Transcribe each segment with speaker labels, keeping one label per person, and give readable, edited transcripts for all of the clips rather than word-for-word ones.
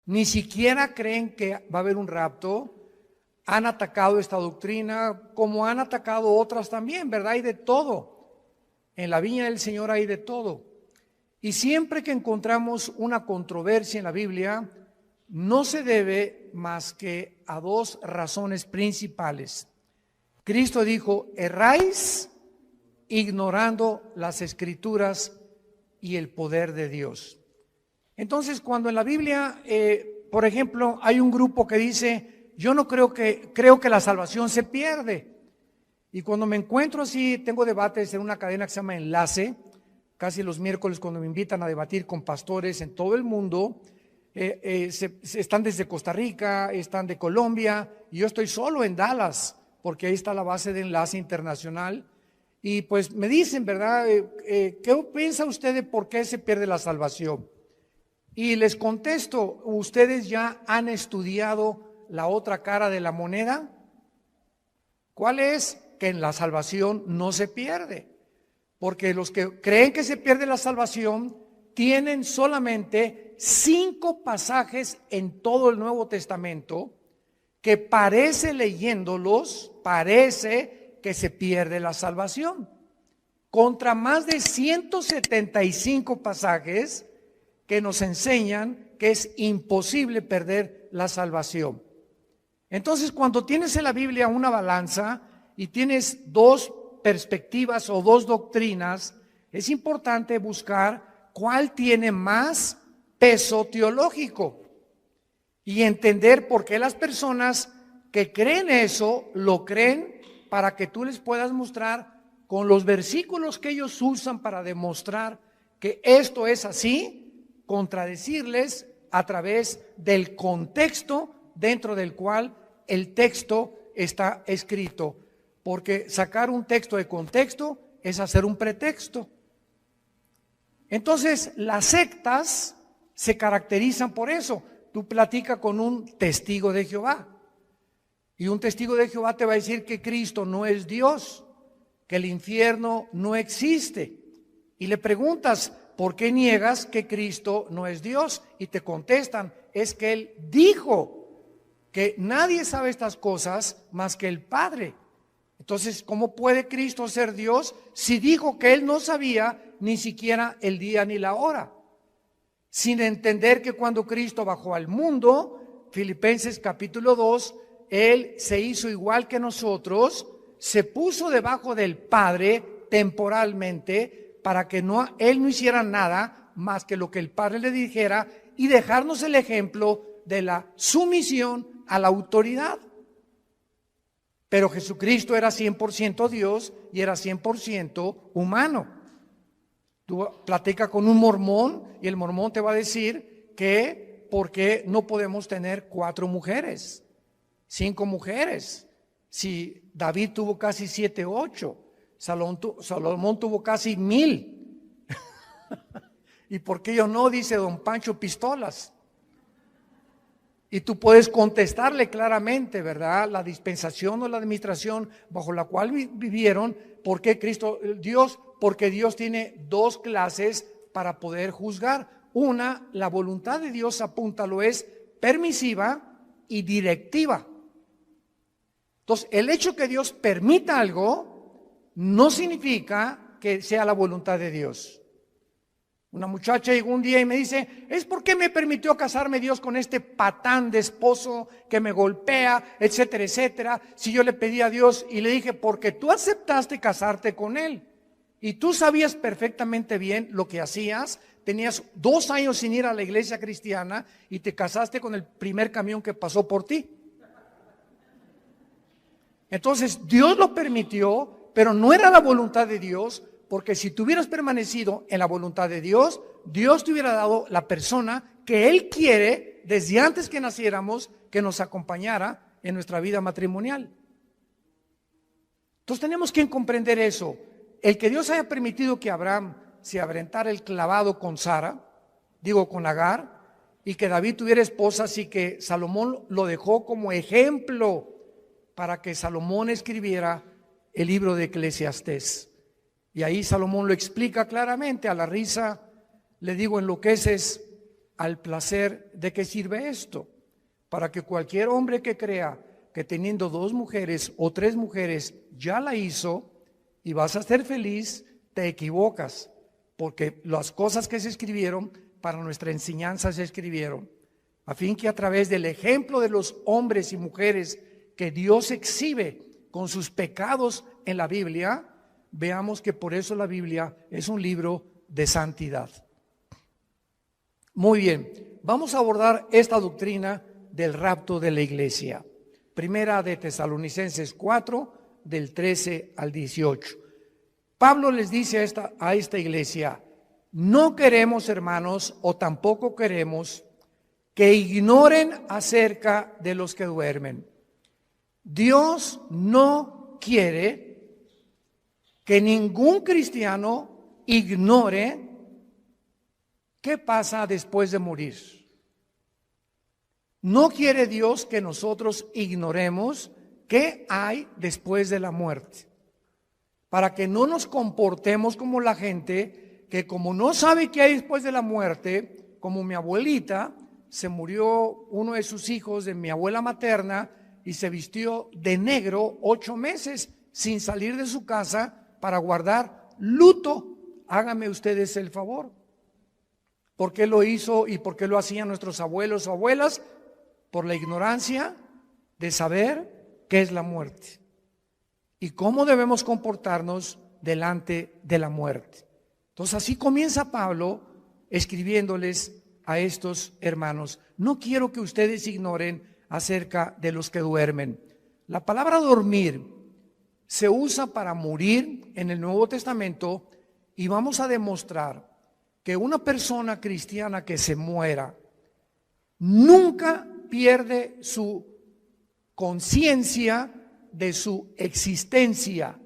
Speaker 1: ni siquiera creen que va a haber un rapto. Han atacado esta doctrina como han atacado otras también, ¿verdad? Hay de todo. En la viña del Señor hay de todo. Y siempre que encontramos una controversia en la Biblia, no se debe más que a dos razones principales. Cristo dijo: erráis ignorando las Escrituras y el poder de Dios. Entonces, cuando en la Biblia, por ejemplo, hay un grupo que dice: yo no creo que la salvación se pierde. Y cuando me encuentro así, tengo debates en una cadena que se llama Enlace, casi los miércoles cuando me invitan a debatir con pastores en todo el mundo. Están desde Costa Rica, están de Colombia, y yo estoy solo en Dallas, porque ahí está la base de Enlace Internacional. Y pues me dicen, ¿verdad? ¿Qué piensa usted de por qué se pierde la salvación? Y les contesto: ¿ustedes ya han estudiado la otra cara de la moneda? ¿Cuál es? Que en la salvación no se pierde, porque los que creen que se pierde la salvación tienen solamente 5 pasajes en todo el Nuevo Testamento que leyéndolos, parece que se pierde la salvación, contra más de 175 pasajes que nos enseñan que es imposible perder la salvación. Entonces, cuando tienes en la Biblia una balanza y tienes dos perspectivas o dos doctrinas, es importante buscar cuál tiene más peso teológico y entender por qué las personas que creen eso lo creen, para que tú les puedas mostrar con los versículos que ellos usan para demostrar que esto es así, contradecirles a través del contexto dentro del cual el texto está escrito, porque sacar un texto de contexto es hacer un pretexto. Entonces, las sectas se caracterizan por eso. Tú platicas con un testigo de Jehová, y un testigo de Jehová te va a decir que Cristo no es Dios, que el infierno no existe, y le preguntas: ¿por qué niegas que Cristo no es Dios? Y te contestan: es que Él dijo que nadie sabe estas cosas más que el Padre. Entonces, ¿cómo puede Cristo ser Dios si dijo que Él no sabía ni siquiera el día ni la hora? Sin entender que cuando Cristo bajó al mundo, Filipenses capítulo 2, Él se hizo igual que nosotros, se puso debajo del Padre temporalmente, para que Él no hiciera nada más que lo que el Padre le dijera, y dejarnos el ejemplo de la sumisión a la autoridad. Pero Jesucristo era 100% Dios y era 100% humano. Tú platicas con un mormón y el mormón te va a decir que ¿por qué no podemos tener 4 mujeres, 5 mujeres? Si David tuvo casi 7, 8, Salomón tuvo casi 1000. ¿Y por qué yo no? Dice don Pancho Pistolas. Y tú puedes contestarle claramente, ¿verdad? La dispensación o la administración bajo la cual vivieron. ¿Por qué Cristo, Dios? Porque Dios tiene 2 clases para poder juzgar. Una, la voluntad de Dios, apúntalo, es permisiva y directiva. Entonces, el hecho que Dios permita algo no significa que sea la voluntad de Dios. Una muchacha llegó un día y me dice: ¿es por qué me permitió casarme Dios con este patán de esposo que me golpea, etcétera, etcétera? Si yo le pedí a Dios, y le dije: porque tú aceptaste casarte con él y tú sabías perfectamente bien lo que hacías. Tenías 2 años sin ir a la iglesia cristiana y te casaste con el primer camión que pasó por ti. Entonces Dios lo permitió, pero no era la voluntad de Dios. Porque si tú hubieras permanecido en la voluntad de Dios, Dios te hubiera dado la persona que Él quiere desde antes que naciéramos, que nos acompañara en nuestra vida matrimonial. Entonces tenemos que comprender eso. El que Dios haya permitido que Abraham se aventara el clavado con Sara, con Agar, y que David tuviera esposas, y que Salomón lo dejó como ejemplo para que Salomón escribiera el libro de Eclesiastés. Y ahí Salomón lo explica claramente. A la risa le digo: enloqueces al placer de qué sirve esto. Para que cualquier hombre que crea que teniendo 2 mujeres o 3 mujeres ya la hizo y vas a ser feliz, te equivocas, porque las cosas que se escribieron para nuestra enseñanza se escribieron, a fin que a través del ejemplo de los hombres y mujeres que Dios exhibe con sus pecados en la Biblia, veamos que por eso la Biblia es un libro de santidad. Muy bien, vamos a abordar esta doctrina del rapto de la iglesia. Primera de Tesalonicenses 4, del 13 al 18. Pablo les dice a esta iglesia: no queremos, hermanos, o tampoco queremos que ignoren acerca de los que duermen. Dios no quiere que ningún cristiano ignore qué pasa después de morir. No quiere Dios que nosotros ignoremos qué hay después de la muerte, para que no nos comportemos como la gente que, como no sabe qué hay después de la muerte, como mi abuelita, se murió uno de sus hijos de mi abuela materna y se vistió de negro 8 meses sin salir de su casa para guardar luto. Háganme ustedes el favor. ¿Por qué lo hizo y por qué lo hacían nuestros abuelos o abuelas? Por la ignorancia de saber qué es la muerte y cómo debemos comportarnos delante de la muerte. Entonces así comienza Pablo escribiéndoles a estos hermanos: no quiero que ustedes ignoren acerca de los que duermen. La palabra dormir se usa para morir en el Nuevo Testamento, y vamos a demostrar que una persona cristiana que se muera nunca pierde su conciencia de su existencia.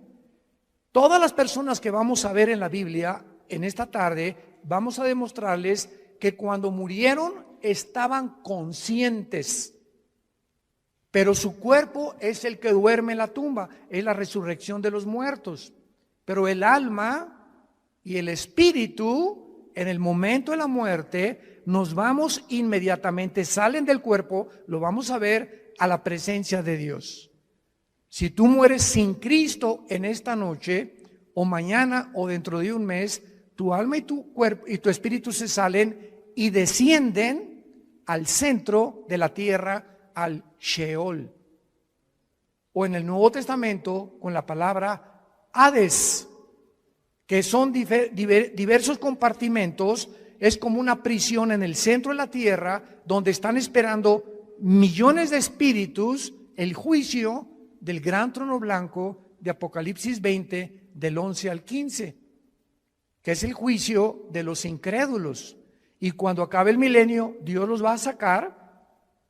Speaker 1: Todas las personas que vamos a ver en la Biblia en esta tarde, vamos a demostrarles que cuando murieron estaban conscientes, pero su cuerpo es el que duerme en la tumba, es la resurrección de los muertos. Pero el alma y el espíritu, en el momento de la muerte, nos vamos inmediatamente, salen del cuerpo, lo vamos a ver, a la presencia de Dios. Si tú mueres sin Cristo en esta noche, o mañana, o dentro de un mes, tu alma y tu cuerpo y tu espíritu se salen y descienden al centro de la tierra, al Sheol. O en el Nuevo Testamento, con la palabra Hades, que son diversos compartimentos. Es como una prisión en el centro de la tierra, donde están esperando millones de espíritus el juicio del gran trono blanco de Apocalipsis 20, del 11 al 15, que es el juicio de los incrédulos. Y cuando acabe el milenio, Dios los va a sacar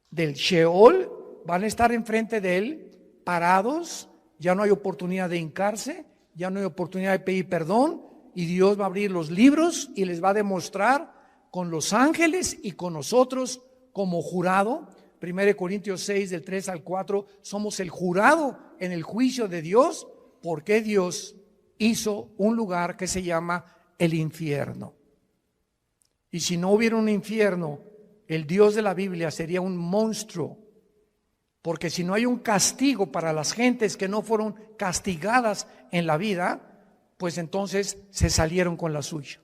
Speaker 1: del Sheol, van a estar enfrente de Él, parados, ya no hay oportunidad de hincarse, ya no hay oportunidad de pedir perdón, y Dios va a abrir los libros y les va a demostrar con los ángeles y con nosotros como jurado. 1 Corintios 6, del 3 al 4, somos el jurado en el juicio de Dios, porque Dios hizo un lugar que se llama el infierno. Y si no hubiera un infierno, el Dios de la Biblia sería un monstruo, porque si no hay un castigo para las gentes que no fueron castigadas en la vida, pues entonces se salieron con la suya,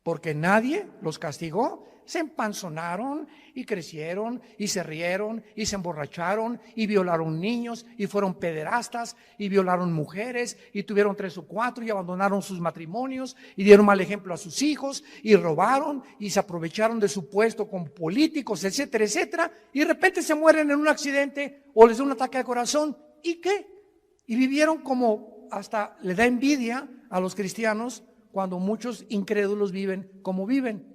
Speaker 1: porque nadie los castigó. Se empanzonaron y crecieron y se rieron y se emborracharon y violaron niños y fueron pederastas y violaron mujeres y tuvieron 3 o 4 y abandonaron sus matrimonios y dieron mal ejemplo a sus hijos y robaron y se aprovecharon de su puesto como políticos, etcétera, etcétera, y de repente se mueren en un accidente o les da un ataque al corazón. ¿Y qué? Y vivieron como, hasta le da envidia a los cristianos cuando muchos incrédulos viven como viven.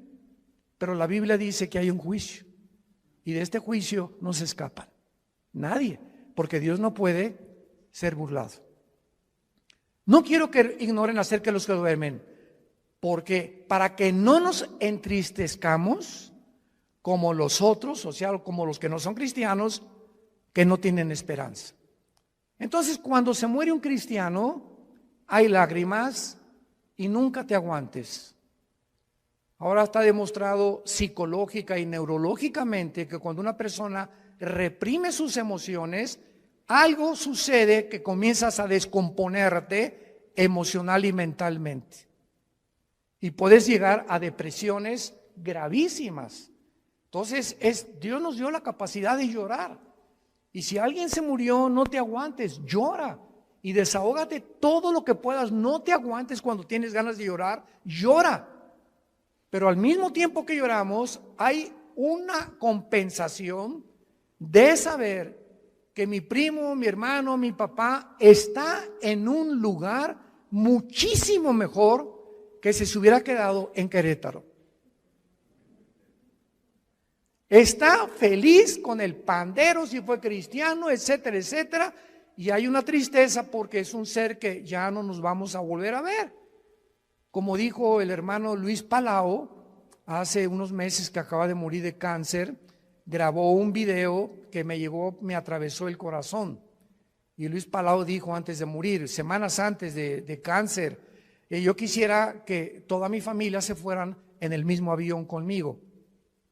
Speaker 1: Pero la Biblia dice que hay un juicio, y de este juicio no se escapan nadie, porque Dios no puede ser burlado. No quiero que ignoren acerca de los que duermen, porque para que no nos entristezcamos como los otros, o sea, como los que no son cristianos, que no tienen esperanza. Entonces, cuando se muere un cristiano, hay lágrimas, y nunca te aguantes. Ahora está demostrado psicológica y neurológicamente que cuando una persona reprime sus emociones, algo sucede que comienzas a descomponerte emocional y mentalmente. Y puedes llegar a depresiones gravísimas. Entonces, Dios nos dio la capacidad de llorar. Y si alguien se murió, no te aguantes, llora. Y desahógate todo lo que puedas. No te aguantes cuando tienes ganas de llorar, llora. Pero al mismo tiempo que lloramos, hay una compensación de saber que mi primo, mi hermano, mi papá está en un lugar muchísimo mejor que si se hubiera quedado en Querétaro. Está feliz con el pandero si fue cristiano, etcétera, etcétera. Y hay una tristeza porque es un ser que ya no nos vamos a volver a ver. Como dijo el hermano Luis Palau, hace unos meses que acaba de morir de cáncer, grabó un video que me atravesó el corazón. Y Luis Palau dijo antes de morir, semanas antes de cáncer, yo quisiera que toda mi familia se fueran en el mismo avión conmigo.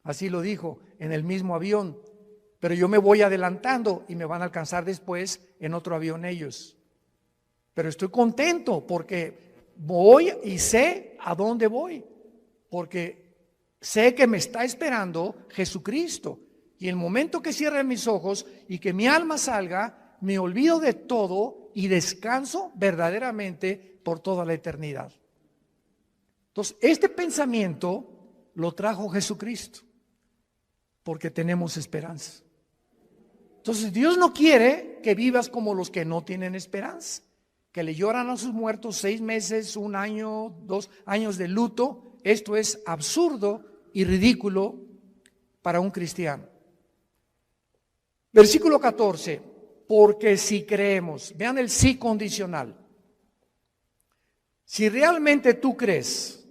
Speaker 1: Así lo dijo, en el mismo avión. Pero yo me voy adelantando y me van a alcanzar después en otro avión ellos. Pero estoy contento porque voy y sé a dónde voy. Porque sé que me está esperando Jesucristo. Y el momento que cierre mis ojos y que mi alma salga, me olvido de todo y descanso verdaderamente por toda la eternidad. Entonces, este pensamiento lo trajo Jesucristo, porque tenemos esperanza. Entonces, Dios no quiere que vivas como los que no tienen esperanza, que le lloran a sus muertos 6 meses, 1 año, 2 años de luto. Esto es absurdo y ridículo para un cristiano. Versículo 14, porque si creemos, vean el sí condicional. Si realmente tú crees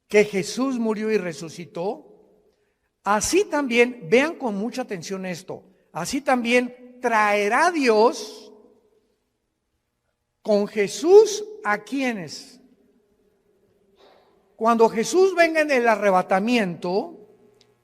Speaker 1: que Jesús murió y resucitó, así también, vean con mucha atención esto, así también traerá Dios con Jesús a quienes. Cuando Jesús venga en el arrebatamiento,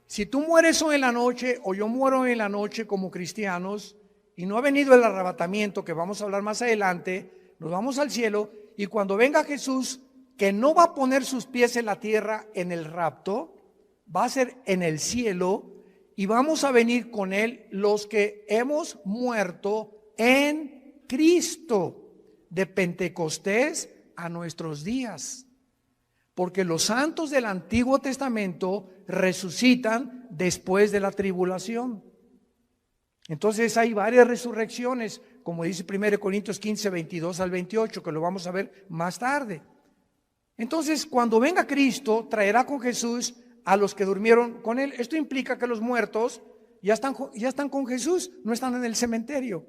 Speaker 1: si tú mueres hoy en la noche o yo muero hoy en la noche como cristianos y no ha venido el arrebatamiento, que vamos a hablar más adelante, nos vamos al cielo y cuando venga Jesús, que no va a poner sus pies en la tierra en el rapto, va a ser en el cielo y vamos a venir con Él los que hemos muerto en Cristo, de Pentecostés a nuestros días. Porque los santos del Antiguo Testamento resucitan después de la tribulación. Entonces hay varias resurrecciones, como dice 1 Corintios 15, 22 al 28, que lo vamos a ver más tarde. Entonces, cuando venga Cristo, traerá con Jesús a los que durmieron con Él. Esto implica que los muertos ya están con Jesús, no están en el cementerio.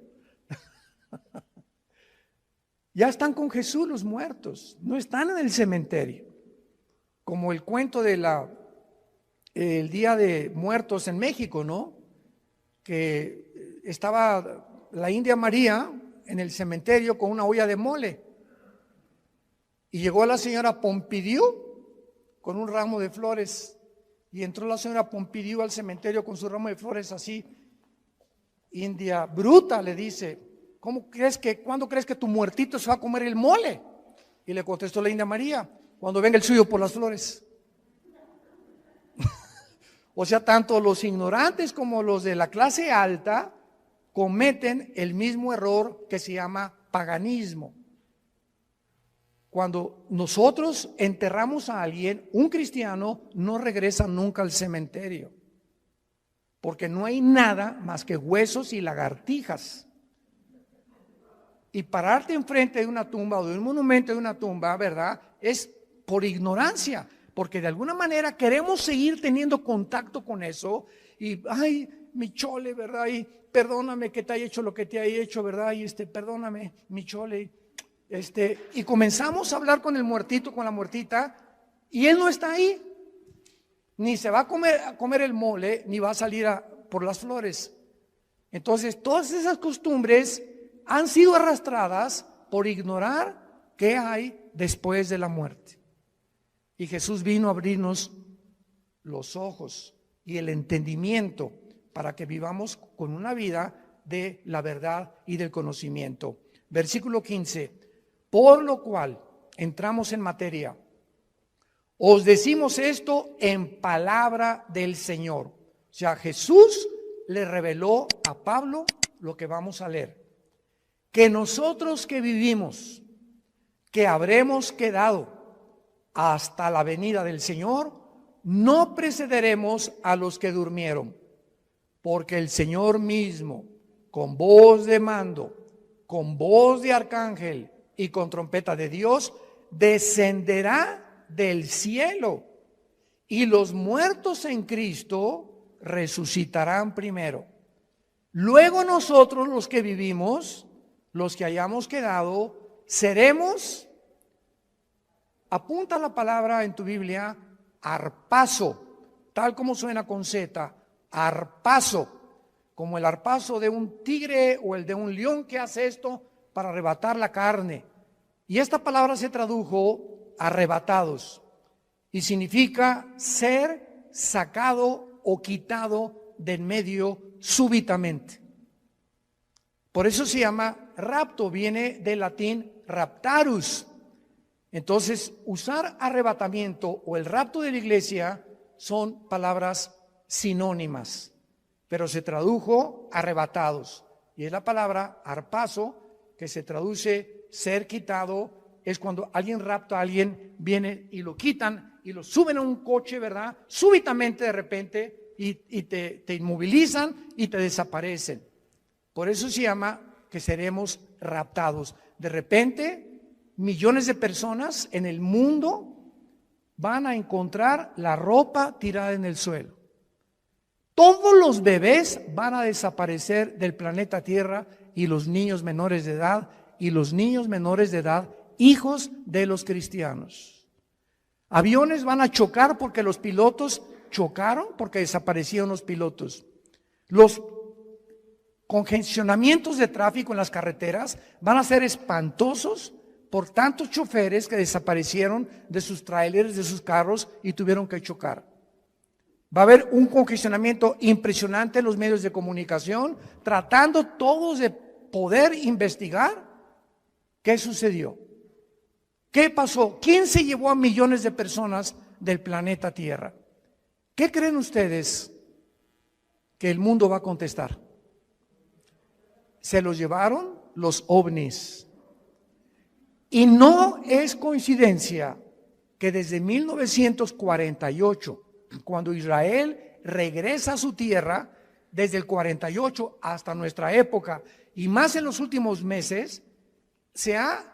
Speaker 1: Ya están con Jesús los muertos, no están en el cementerio. Como el cuento de el Día de Muertos en México, ¿no? Que estaba la India María en el cementerio con una olla de mole. Y llegó la señora Pompidou con un ramo de flores. Y entró la señora Pompidou al cementerio con su ramo de flores así. India bruta, le dice, ¿cuándo crees que tu muertito se va a comer el mole? Y le contestó la India María, cuando venga el suyo por las flores. O sea, tanto los ignorantes como los de la clase alta cometen el mismo error que se llama paganismo. Cuando nosotros enterramos a alguien, un cristiano no regresa nunca al cementerio, porque no hay nada más que huesos y lagartijas. Y pararte enfrente de una tumba o de un monumento de una tumba, ¿verdad? Es por ignorancia, porque de alguna manera queremos seguir teniendo contacto con eso y, ay, mi chole, ¿verdad? Y perdóname que te haya hecho lo que te haya hecho, ¿verdad? Y perdóname, mi chole. Y comenzamos a hablar con el muertito, con la muertita, y él no está ahí. Ni se va a comer el mole, ni va a salir por las flores. Entonces, todas esas costumbres han sido arrastradas por ignorar qué hay después de la muerte. Y Jesús vino a abrirnos los ojos y el entendimiento para que vivamos con una vida de la verdad y del conocimiento. Versículo 15, por lo cual, entramos en materia, os decimos esto en palabra del Señor. O sea, Jesús le reveló a Pablo lo que vamos a leer. Que nosotros que vivimos, que habremos quedado hasta la venida del Señor, no precederemos a los que durmieron, porque el Señor mismo, con voz de mando, con voz de arcángel y con trompeta de Dios, descenderá del cielo, y los muertos en Cristo resucitarán primero. Luego nosotros los que vivimos, los que hayamos quedado, seremos, apunta la palabra en tu Biblia, arpazo, tal como suena con Z, arpazo, como el arpazo de un tigre o el de un león que hace esto para arrebatar la carne. Y esta palabra se tradujo arrebatados y significa ser sacado o quitado de en medio súbitamente. Por eso se llama rapto, viene del latín raptarus. Entonces, usar arrebatamiento o el rapto de la iglesia son palabras sinónimas, pero se tradujo arrebatados. Y es la palabra arpazo, que se traduce ser quitado, es cuando alguien rapta a alguien, viene y lo quitan y lo suben a un coche, ¿verdad? Súbitamente de repente y te inmovilizan y te desaparecen. Por eso se llama que seremos raptados. De repente, millones de personas en el mundo van a encontrar la ropa tirada en el suelo. Todos los bebés van a desaparecer del planeta Tierra y los niños menores de edad hijos de los cristianos. Aviones van a chocar porque los pilotos chocaron, porque desaparecieron los pilotos. Los congestionamientos de tráfico en las carreteras van a ser espantosos por tantos choferes que desaparecieron de sus trailers, de sus carros y tuvieron que chocar. Va a haber un congestionamiento impresionante en los medios de comunicación, tratando todos de poder investigar qué sucedió, qué pasó, quién se llevó a millones de personas del planeta Tierra. ¿Qué creen ustedes que el mundo va a contestar? Se los llevaron los ovnis. Y no es coincidencia que desde 1948, cuando Israel regresa a su tierra, desde el 48 hasta nuestra época, y más en los últimos meses, se ha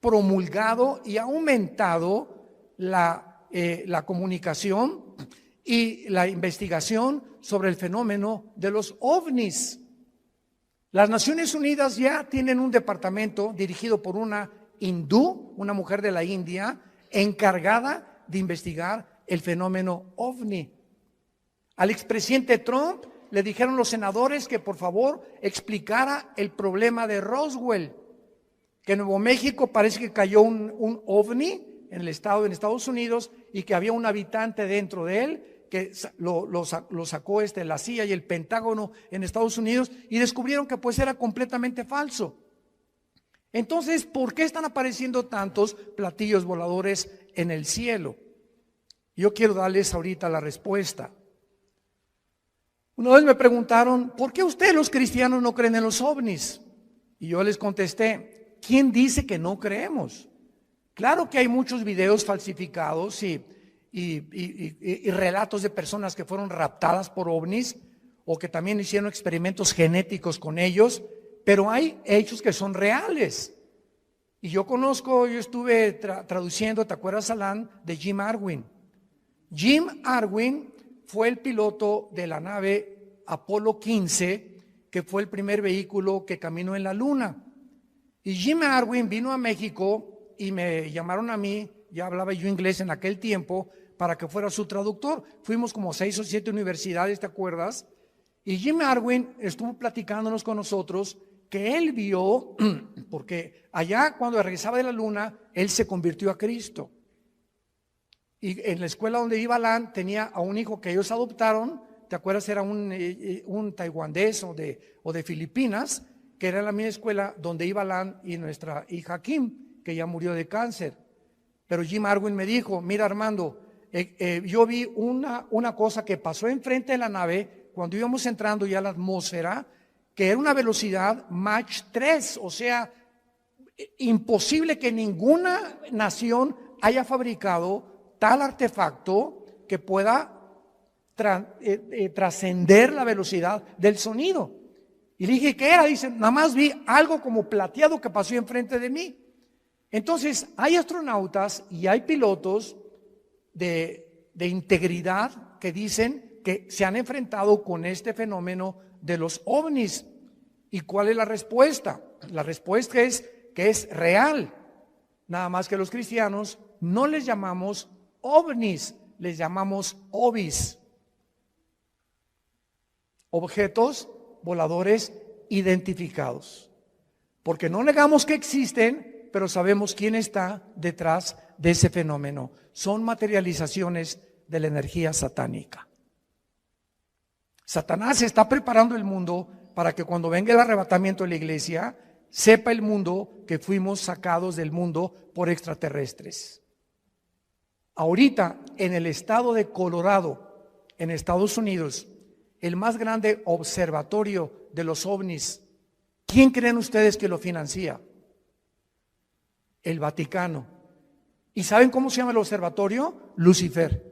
Speaker 1: promulgado y ha aumentado la comunicación y la investigación sobre el fenómeno de los ovnis. Las Naciones Unidas ya tienen un departamento dirigido por una hindú, una mujer de la India, encargada de investigar el fenómeno ovni. Al expresidente Trump le dijeron los senadores que por favor explicara el problema de Roswell, que en Nuevo México parece que cayó un ovni en Estados Unidos y que había un habitante dentro de él que lo sacó la CIA y el Pentágono en Estados Unidos y descubrieron que pues era completamente falso. Entonces, ¿por qué están apareciendo tantos platillos voladores en el cielo? Yo quiero darles ahorita la respuesta. Una vez me preguntaron, ¿por qué ustedes los cristianos no creen en los ovnis? Y yo les contesté, ¿quién dice que no creemos? Claro que hay muchos videos falsificados y relatos de personas que fueron raptadas por ovnis o que también hicieron experimentos genéticos con ellos, pero hay hechos que son reales. Y yo estuve traduciendo, ¿te acuerdas, Alan? De Jim Arwin. Jim Arwin fue el piloto de la nave Apolo 15, que fue el primer vehículo que caminó en la luna. Y Jim Arwin vino a México y me llamaron a mí, ya hablaba yo inglés en aquel tiempo, para que fuera su traductor. Fuimos como 6 o 7 universidades, ¿te acuerdas? Y Jim Arwin estuvo platicándonos con nosotros que él vio, porque allá cuando regresaba de la luna, él se convirtió a Cristo. Y en la escuela donde iba Alan tenía a un hijo que ellos adoptaron. ¿Te acuerdas? Era un taiwanés o de Filipinas, que era la misma escuela donde iba Alan y nuestra hija Kim, que ya murió de cáncer. Pero Jim Arwin me dijo, mira Armando, yo vi una cosa que pasó enfrente de la nave cuando íbamos entrando ya a la atmósfera, que era una velocidad Mach 3, o sea, imposible que ninguna nación haya fabricado tal artefacto que pueda trascender la velocidad del sonido. Y le dije, ¿qué era? Dice, nada más vi algo como plateado que pasó enfrente de mí. Entonces, hay astronautas y hay pilotos de integridad que dicen que se han enfrentado con este fenómeno de los ovnis. ¿Y cuál es la respuesta? La respuesta es que es real. Nada más que los cristianos no les llamamos ovnis, les llamamos ovis. Objetos voladores identificados. Porque no negamos que existen, pero sabemos quién está detrás de ese fenómeno. Son materializaciones de la energía satánica. Satanás está preparando el mundo para que cuando venga el arrebatamiento de la iglesia, sepa el mundo que fuimos sacados del mundo por extraterrestres. Ahorita, en el estado de Colorado, en Estados Unidos, el más grande observatorio de los ovnis, ¿quién creen ustedes que lo financia? El Vaticano. ¿Y saben cómo se llama el observatorio? Lucifer.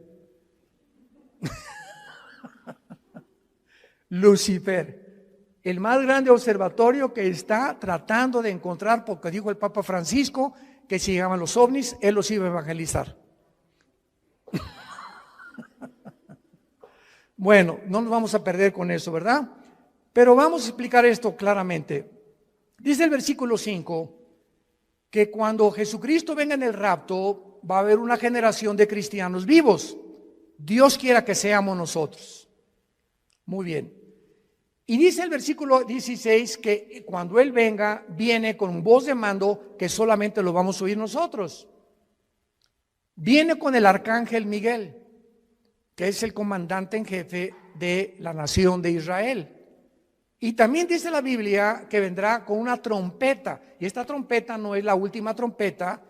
Speaker 1: Lucifer, el más grande observatorio que está tratando de encontrar, porque dijo el Papa Francisco que si llegaban los ovnis, él los iba a evangelizar. Bueno, no nos vamos a perder con eso, ¿verdad? Pero vamos a explicar esto claramente. Dice el versículo 5 que cuando Jesucristo venga en el rapto, va a haber una generación de cristianos vivos. Dios quiera que seamos nosotros. Muy bien. Y dice el versículo 16 que cuando Él venga, viene con voz de mando que solamente lo vamos a oír nosotros. Viene con el arcángel Miguel, que es el comandante en jefe de la nación de Israel. Y también dice la Biblia que vendrá con una trompeta. Y esta trompeta no es la última trompeta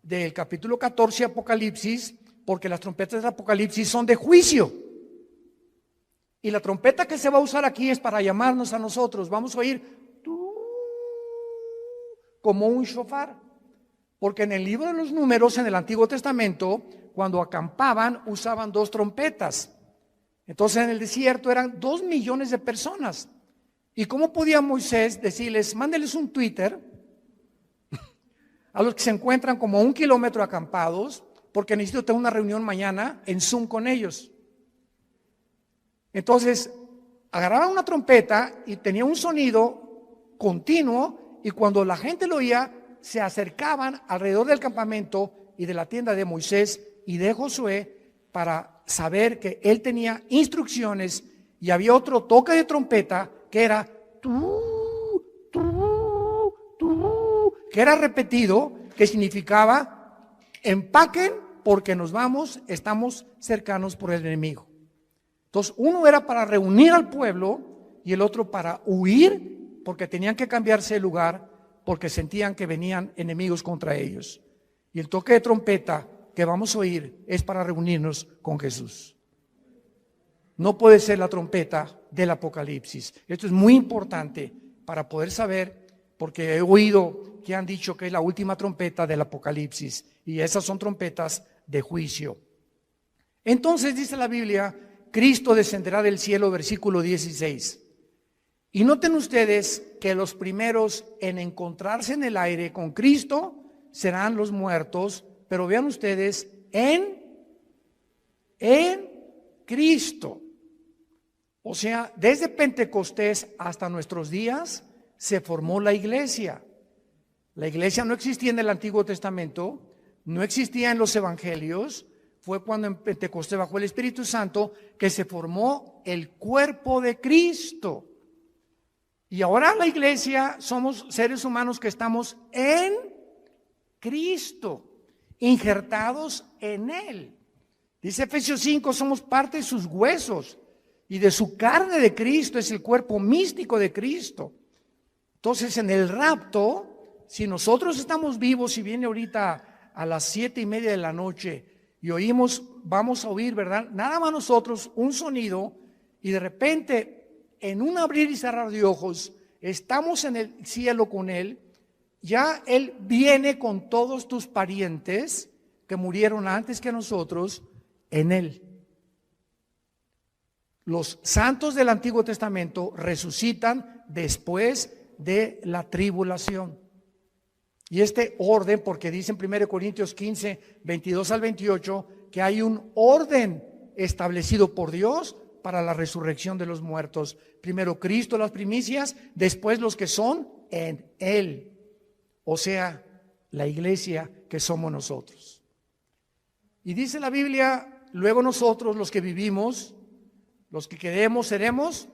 Speaker 1: del capítulo 14 de Apocalipsis, porque las trompetas del Apocalipsis son de juicio. Y la trompeta que se va a usar aquí es para llamarnos a nosotros. Vamos a oír como un shofar. Porque en el libro de los Números, en el Antiguo Testamento, cuando acampaban, usaban 2 trompetas. Entonces en el desierto eran 2 millones de personas. ¿Y cómo podía Moisés decirles, mándeles un Twitter a los que se encuentran como a 1 kilómetro acampados, porque necesito tener una reunión mañana en Zoom con ellos? Entonces, agarraban una trompeta y tenía un sonido continuo, y cuando la gente lo oía, se acercaban alrededor del campamento y de la tienda de Moisés y de Josué para saber que él tenía instrucciones, y había otro toque de trompeta que era que era repetido, que significaba empaquen porque nos vamos, estamos cercanos por el enemigo. Entonces, uno era para reunir al pueblo y el otro para huir, porque tenían que cambiarse de lugar, porque sentían que venían enemigos contra ellos. Y el toque de trompeta que vamos a oír es para reunirnos con Jesús. No puede ser la trompeta del Apocalipsis. Esto es muy importante para poder saber, porque he oído que han dicho que es la última trompeta del Apocalipsis, y esas son trompetas de juicio. Entonces dice la Biblia, Cristo descenderá del cielo, versículo 16. Y noten ustedes que los primeros en encontrarse en el aire con Cristo serán los muertos, pero vean ustedes, en Cristo. O sea, desde Pentecostés hasta nuestros días se formó la iglesia. La iglesia no existía en el Antiguo Testamento, no existía en los evangelios. Fue cuando en Pentecostés, bajo el Espíritu Santo, que se formó el cuerpo de Cristo. Y ahora la iglesia somos seres humanos que estamos en Cristo, injertados en Él. Dice Efesios 5, somos parte de sus huesos y de su carne de Cristo, es el cuerpo místico de Cristo. Entonces en el rapto, si nosotros estamos vivos y viene ahorita a las 7:30 de la noche y oímos, vamos a oír, ¿verdad? Nada más nosotros un sonido y de repente en un abrir y cerrar de ojos estamos en el cielo con Él, ya Él viene con todos tus parientes que murieron antes que nosotros en Él. Los santos del Antiguo Testamento resucitan después de la tribulación. Y este orden, porque dice en 1 Corintios 15, 22 al 28, que hay un orden establecido por Dios para la resurrección de los muertos. Primero Cristo las primicias, después los que son en Él. O sea, la iglesia que somos nosotros. Y dice la Biblia, luego nosotros los que vivimos, los que quedemos, seremos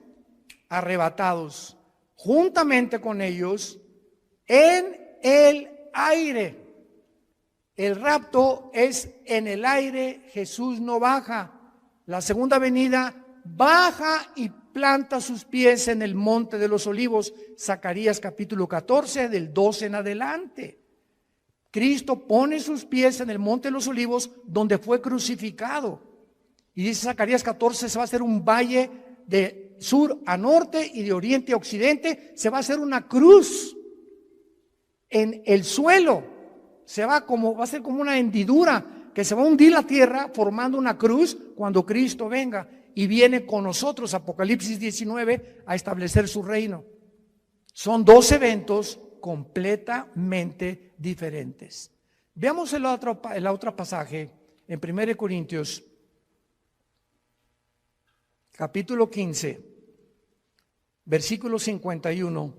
Speaker 1: arrebatados juntamente con ellos en el aire. El rapto es en el aire, Jesús no baja. La segunda venida baja y planta sus pies en el monte de los olivos. Zacarías capítulo 14, del 12 en adelante. Cristo pone sus pies en el monte de los olivos donde fue crucificado. Y dice Zacarías 14, se va a hacer un valle de sur a norte y de oriente a occidente. Se va a hacer una cruz en el suelo. Va a ser como una hendidura que se va a hundir la tierra formando una cruz cuando Cristo venga y viene con nosotros, Apocalipsis 19, a establecer su reino. Son dos eventos completamente diferentes. Veamos el otro pasaje en 1 Corintios capítulo 15, versículos 51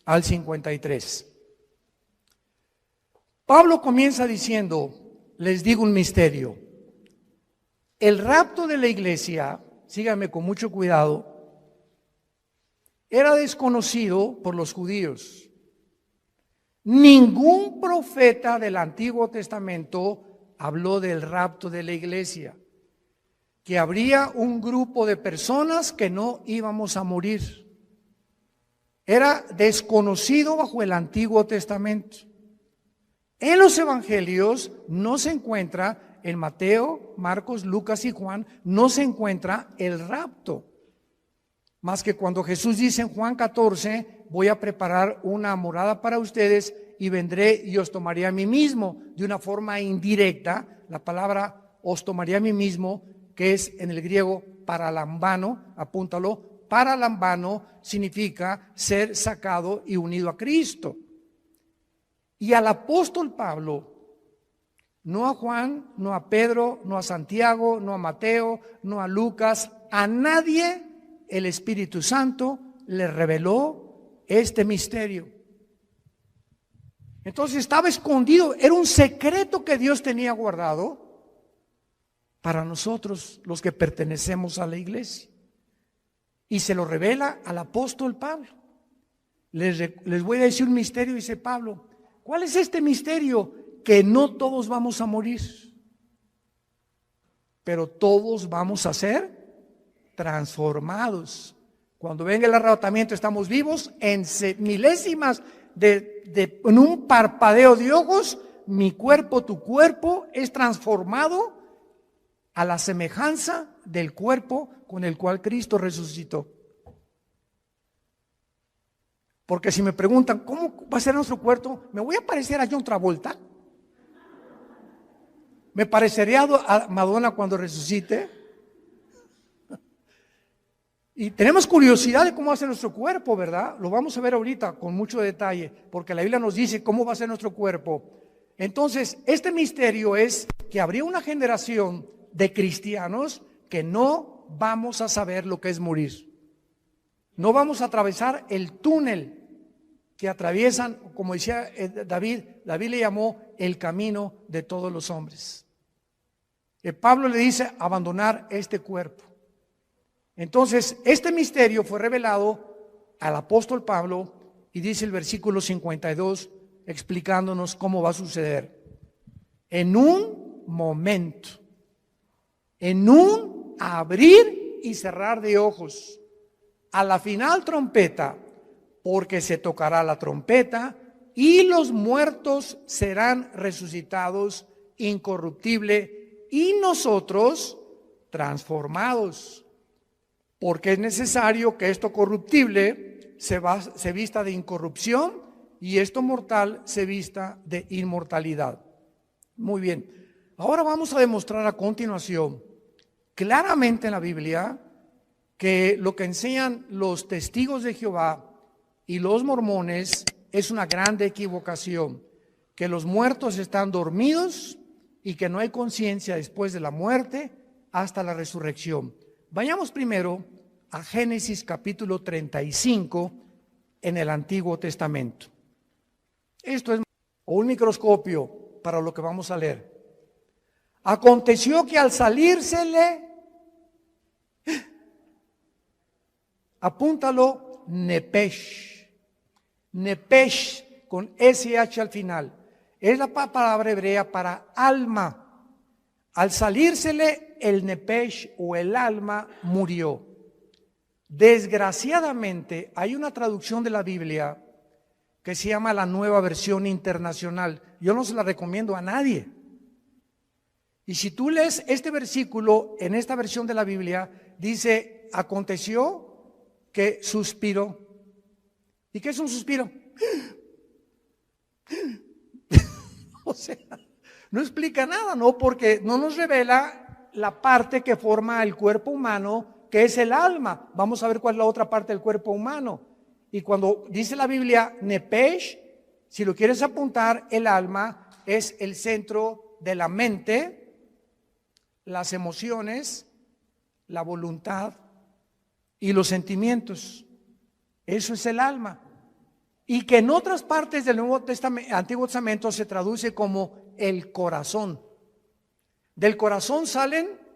Speaker 1: al 53. Pablo comienza diciendo, les digo un misterio. El rapto de la iglesia, síganme con mucho cuidado, era desconocido por los judíos. Ningún profeta del Antiguo Testamento habló del rapto de la iglesia, que habría un grupo de personas que no íbamos a morir. Era desconocido bajo el Antiguo Testamento. En los evangelios no se encuentra, en Mateo, Marcos, Lucas y Juan, no se encuentra el rapto. Más que cuando Jesús dice en Juan 14, voy a preparar una morada para ustedes y vendré y os tomaré a mí mismo. De una forma indirecta, la palabra os tomaré a mí mismo, que es en el griego paralambano, apúntalo, paralambano significa ser sacado y unido a Cristo. Y al apóstol Pablo, no a Juan, no a Pedro, no a Santiago, no a Mateo, no a Lucas, a nadie el Espíritu Santo le reveló este misterio. Entonces estaba escondido, era un secreto que Dios tenía guardado para nosotros los que pertenecemos a la iglesia. Y se lo revela al apóstol Pablo. Les voy a decir un misterio, dice Pablo. ¿Cuál es este misterio? Que no todos vamos a morir, pero todos vamos a ser transformados. Cuando venga el arrebatamiento estamos vivos en milésimas en un parpadeo de ojos, mi cuerpo, tu cuerpo es transformado a la semejanza del cuerpo con el cual Cristo resucitó. Porque si me preguntan, ¿cómo va a ser nuestro cuerpo? ¿Me voy a parecer a John Travolta? ¿Me parecería a Madonna cuando resucite? Y tenemos curiosidad de cómo va a ser nuestro cuerpo, ¿verdad? Lo vamos a ver ahorita con mucho detalle, porque la Biblia nos dice cómo va a ser nuestro cuerpo. Entonces, este misterio es que habría una generación de cristianos que no vamos a saber lo que es morir. No vamos a atravesar el túnel que atraviesan, como decía David le llamó el camino de todos los hombres. Pablo le dice abandonar este cuerpo. Entonces, este misterio fue revelado al apóstol Pablo y dice el versículo 52 explicándonos cómo va a suceder. En un momento, en un abrir y cerrar de ojos, a la final trompeta, porque se tocará la trompeta y los muertos serán resucitados incorruptible y nosotros transformados, porque es necesario que esto corruptible se vista de incorrupción y esto mortal se vista de inmortalidad. Muy bien, ahora vamos a demostrar a continuación claramente en la Biblia que lo que enseñan los testigos de Jehová y los mormones es una grande equivocación, que los muertos están dormidos y que no hay conciencia después de la muerte hasta la resurrección. Vayamos primero a Génesis capítulo 35 en el Antiguo Testamento. Esto es un microscopio para lo que vamos a leer. Aconteció que al salírsele, apúntalo, Nepesh. Nepesh con SH al final. Es la palabra hebrea para alma. Al salírsele el Nepesh o el alma murió. Desgraciadamente hay una traducción de la Biblia que se llama la Nueva Versión Internacional. Yo no se la recomiendo a nadie. Y si tú lees este versículo en esta versión de la Biblia, dice, aconteció que suspiró. ¿Y qué es un suspiro? O sea, no explica nada, ¿no? Porque no nos revela la parte que forma el cuerpo humano, que es el alma. Vamos a ver cuál es la otra parte del cuerpo humano. Y cuando dice la Biblia Nepesh, si lo quieres apuntar, el alma es el centro de la mente, las emociones, la voluntad y los sentimientos. Eso es el alma. Y que en otras partes del Antiguo Testamento se traduce como el corazón. Del corazón salen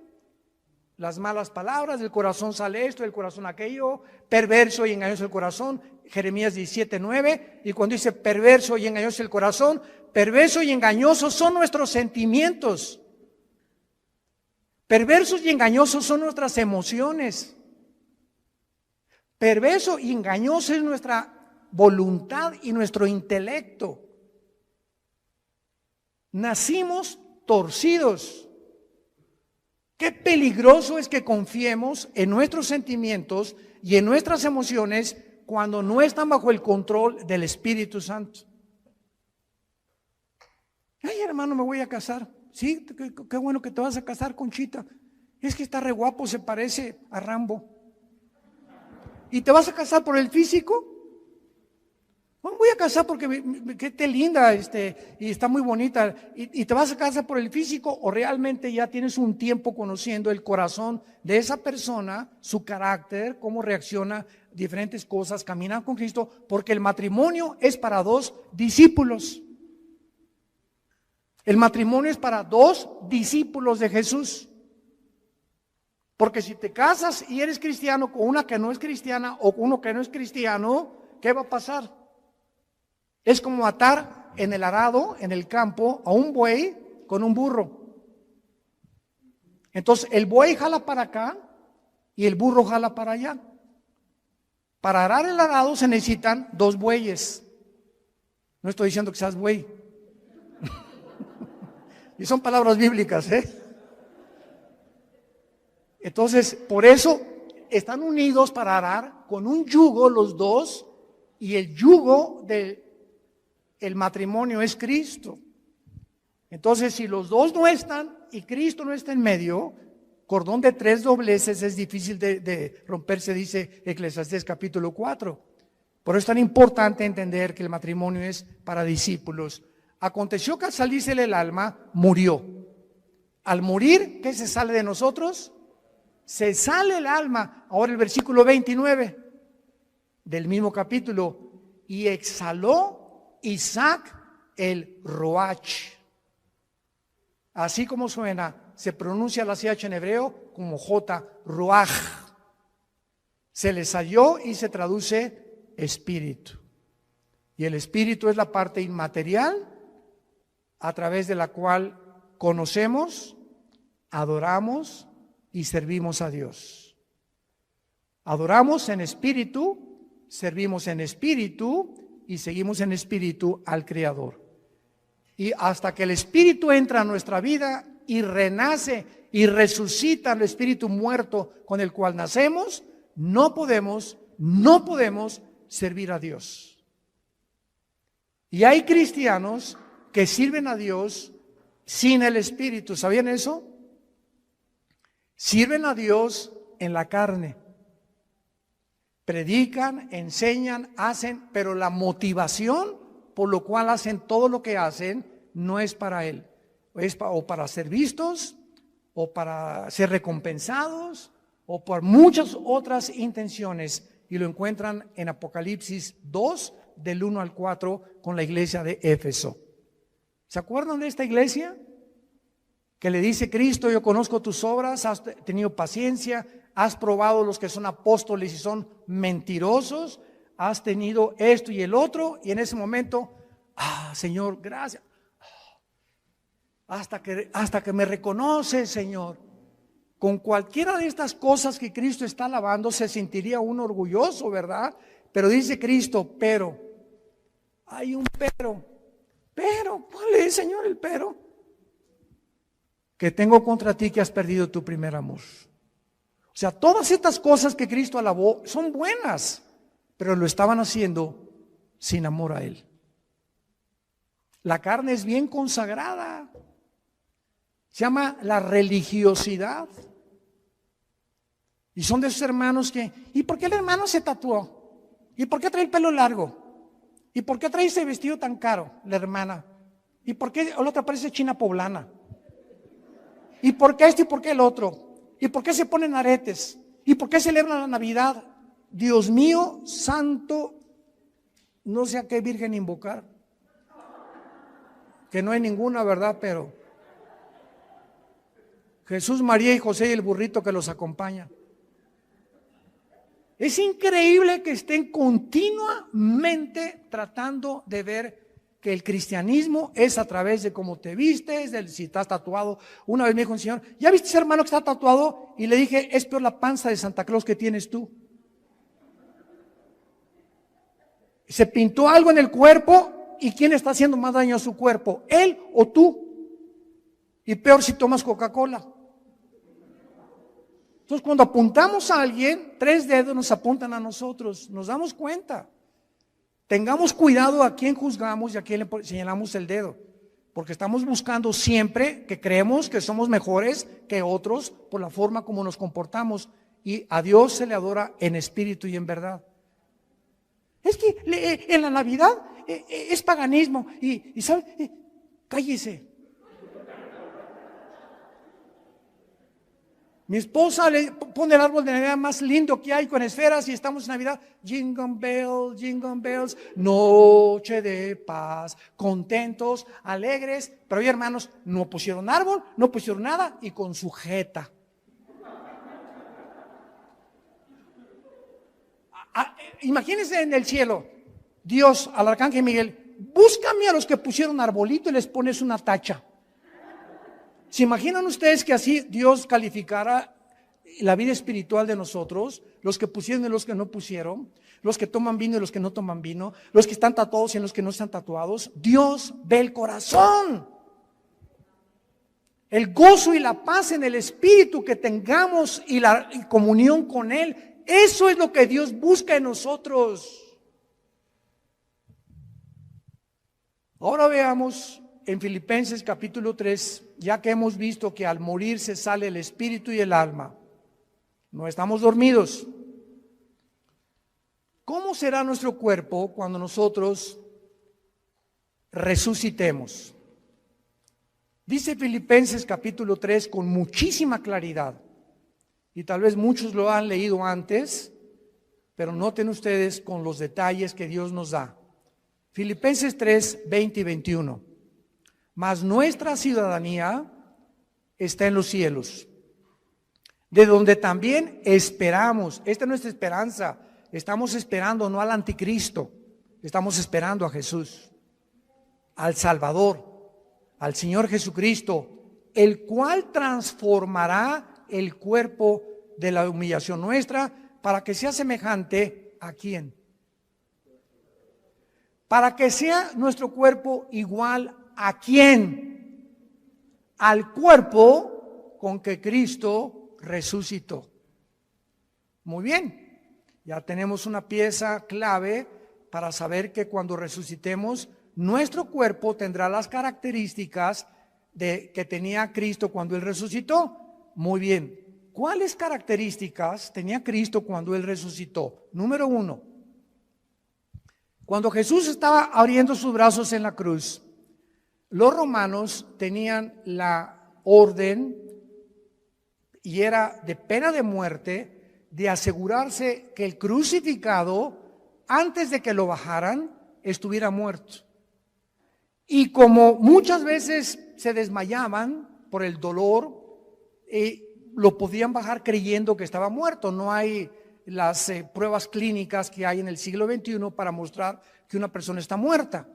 Speaker 1: las malas palabras, del corazón sale esto, del corazón aquello, perverso y engañoso el corazón, Jeremías 17:9, y cuando dice perverso y engañoso el corazón, perverso y engañosos son nuestros sentimientos, perversos y engañosos son nuestras emociones, perverso y engañoso es nuestra voluntad y nuestro intelecto. Nacimos torcidos. Qué peligroso es que confiemos en nuestros sentimientos y en nuestras emociones cuando no están bajo el control del Espíritu Santo. Ay, hermano, me voy a casar. Sí, qué bueno que te vas a casar, Conchita. Es que está re guapo, se parece a Rambo. ¿Y te vas a casar por el físico? No, voy a casar porque que te linda y está muy bonita. ¿Y te vas a casar por el físico o realmente ya tienes un tiempo conociendo el corazón de esa persona, su carácter, cómo reacciona a diferentes cosas, caminar con Cristo? Porque el matrimonio es para dos discípulos. El matrimonio es para dos discípulos de Jesús. Porque si te casas y eres cristiano con una que no es cristiana o con uno que no es cristiano, ¿qué va a pasar? Es como atar en el arado, en el campo, a un buey con un burro. Entonces el buey jala para acá y el burro jala para allá. Para arar el arado se necesitan dos bueyes. No estoy diciendo que seas buey. Y son palabras bíblicas, ¿eh? Entonces, por eso están unidos para arar con un yugo los dos, y el yugo del matrimonio es Cristo. Entonces, si los dos no están y Cristo no está en medio, cordón de tres dobleces es difícil de romperse, dice Eclesiastés capítulo 4. Por eso es tan importante entender que el matrimonio es para discípulos. Aconteció que al salírsele el alma, murió. Al morir, ¿qué se sale de nosotros? Se sale el alma. Ahora el versículo 29 del mismo capítulo. Y exhaló Isaac el Roach. Así como suena, se pronuncia la CH en hebreo como J, Ruach. Se le salió y se traduce espíritu. Y el espíritu es la parte inmaterial a través de la cual conocemos, adoramos y servimos a Dios. Adoramos en espíritu, servimos en espíritu y seguimos en espíritu al Creador. Y hasta que el espíritu entra a nuestra vida y renace y resucita el espíritu muerto con el cual nacemos, no podemos servir a Dios. Y hay cristianos que sirven a Dios sin el espíritu. ¿Sabían eso? Sirven a Dios en la carne. Predican, enseñan, hacen, pero la motivación por lo cual hacen todo lo que hacen no es para Él. Es o para ser vistos, o para ser recompensados, o por muchas otras intenciones. Y lo encuentran en Apocalipsis 2, del 1 al 4, con la iglesia de Éfeso. ¿Se acuerdan de esta iglesia? Que le dice Cristo: yo conozco tus obras, has tenido paciencia, has probado los que son apóstoles y son mentirosos, has tenido esto y el otro, y en ese momento, Señor, gracias. Hasta que me reconoces, Señor. Con cualquiera de estas cosas que Cristo está alabando, se sentiría uno orgulloso, ¿verdad? Pero dice Cristo, pero, hay un pero, ¿cuál es, Señor, el pero? Que tengo contra ti que has perdido tu primer amor. O sea, todas estas cosas que Cristo alabó son buenas, pero lo estaban haciendo sin amor a Él. La carne es bien consagrada. Se llama la religiosidad. Y son de esos hermanos que, ¿y por qué el hermano se tatuó? ¿Y por qué trae el pelo largo? ¿Y por qué trae ese vestido tan caro, la hermana? ¿Y por qué la otra parece china poblana? ¿Y por qué esto y por qué el otro? ¿Y por qué se ponen aretes? ¿Y por qué celebran la Navidad? Dios mío, santo, no sé a qué virgen invocar. Que no hay ninguna, ¿verdad? Pero Jesús, María y José y el burrito que los acompaña. Es increíble que estén continuamente tratando de ver que el cristianismo es a través de cómo te vistes, de si estás tatuado. Una vez me dijo un señor, ¿ya viste ese hermano que está tatuado? Y le dije, es peor la panza de Santa Claus que tienes tú. Se pintó algo en el cuerpo, ¿y quién está haciendo más daño a su cuerpo? ¿Él o tú? Y peor si tomas Coca-Cola. Entonces, cuando apuntamos a alguien, 3 dedos nos apuntan a nosotros, nos damos cuenta. Tengamos cuidado a quién juzgamos y a quién le señalamos el dedo, porque estamos buscando siempre que creemos que somos mejores que otros por la forma como nos comportamos, y a Dios se le adora en espíritu y en verdad. Es que en la Navidad es paganismo y ¿sabe? Cállese. Mi esposa le pone el árbol de Navidad más lindo que hay con esferas y estamos en Navidad. Jingle bells, noche de paz, contentos, alegres. Pero hoy, hermanos, no pusieron árbol, no pusieron nada y con sujeta. Imagínense en el cielo, Dios al arcángel Miguel, búscame a los que pusieron arbolito y les pones una tacha. ¿Se imaginan ustedes que así Dios calificara la vida espiritual de nosotros? Los que pusieron y los que no pusieron, los que toman vino y los que no toman vino, los que están tatuados y los que no están tatuados. Dios ve el corazón. El gozo y la paz en el espíritu que tengamos y la comunión con Él. Eso es lo que Dios busca en nosotros. Ahora veamos en Filipenses capítulo 3, ya que hemos visto que al morir se sale el espíritu y el alma. No estamos dormidos. ¿Cómo será nuestro cuerpo cuando nosotros resucitemos? Dice Filipenses capítulo 3 con muchísima claridad. Y tal vez muchos lo han leído antes, pero noten ustedes con los detalles que Dios nos da. Filipenses 3, 20 y 21. Mas nuestra ciudadanía está en los cielos, de donde también esperamos. Esta es nuestra esperanza. Estamos esperando no al anticristo, estamos esperando a Jesús, al Salvador, al Señor Jesucristo, el cual transformará el cuerpo de la humillación nuestra para que sea semejante ¿a quién? Para que sea nuestro cuerpo igual ¿a quién? Al cuerpo con que Cristo resucitó. Muy bien, ya tenemos una pieza clave para saber que cuando resucitemos, nuestro cuerpo tendrá las características que tenía Cristo cuando Él resucitó. Muy bien, ¿cuáles características tenía Cristo cuando Él resucitó? Número 1, cuando Jesús estaba abriendo sus brazos en la cruz, los romanos tenían la orden, y era de pena de muerte, de asegurarse que el crucificado, antes de que lo bajaran, estuviera muerto. Y como muchas veces se desmayaban por el dolor, lo podían bajar creyendo que estaba muerto. No hay las pruebas clínicas que hay en el siglo XXI para mostrar que una persona está muerta.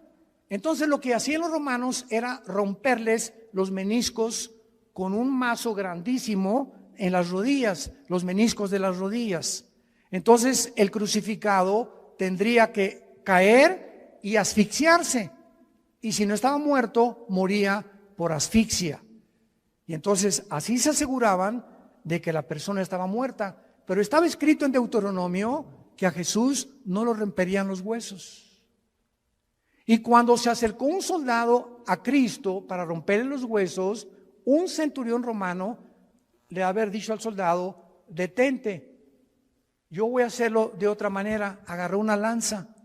Speaker 1: Entonces lo que hacían los romanos era romperles los meniscos con un mazo grandísimo en las rodillas, los meniscos de las rodillas. Entonces el crucificado tendría que caer y asfixiarse, y si no estaba muerto, moría por asfixia. Y entonces así se aseguraban de que la persona estaba muerta. Pero estaba escrito en Deuteronomio que a Jesús no lo romperían los huesos. Y cuando se acercó un soldado a Cristo para romperle los huesos, un centurión romano le había dicho al soldado: detente, yo voy a hacerlo de otra manera. Agarró una lanza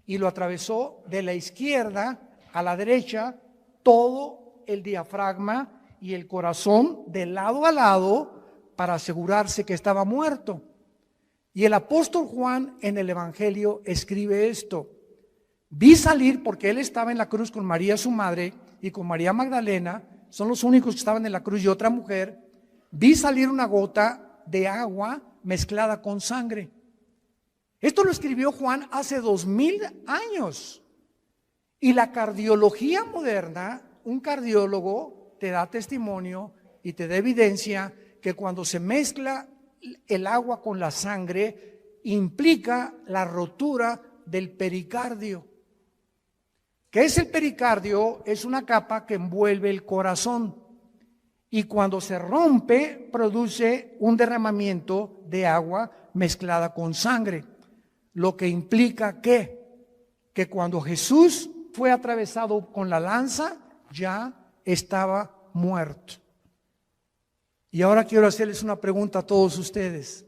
Speaker 1: y lo atravesó de la izquierda a la derecha, todo el diafragma y el corazón de lado a lado, para asegurarse que estaba muerto. Y el apóstol Juan en el Evangelio escribe esto: vi salir, porque él estaba en la cruz con María su madre y con María Magdalena, son los únicos que estaban en la cruz, y otra mujer. Vi salir una gota de agua mezclada con sangre. Esto lo escribió Juan hace 2000 años. Y la cardiología moderna, un cardiólogo te da testimonio y te da evidencia que cuando se mezcla el agua con la sangre, implica la rotura del pericardio. ¿Qué es el pericardio? Es una capa que envuelve el corazón, y cuando se rompe produce un derramamiento de agua mezclada con sangre, lo que implica que cuando Jesús fue atravesado con la lanza, ya estaba muerto. Y ahora quiero hacerles una pregunta a todos ustedes,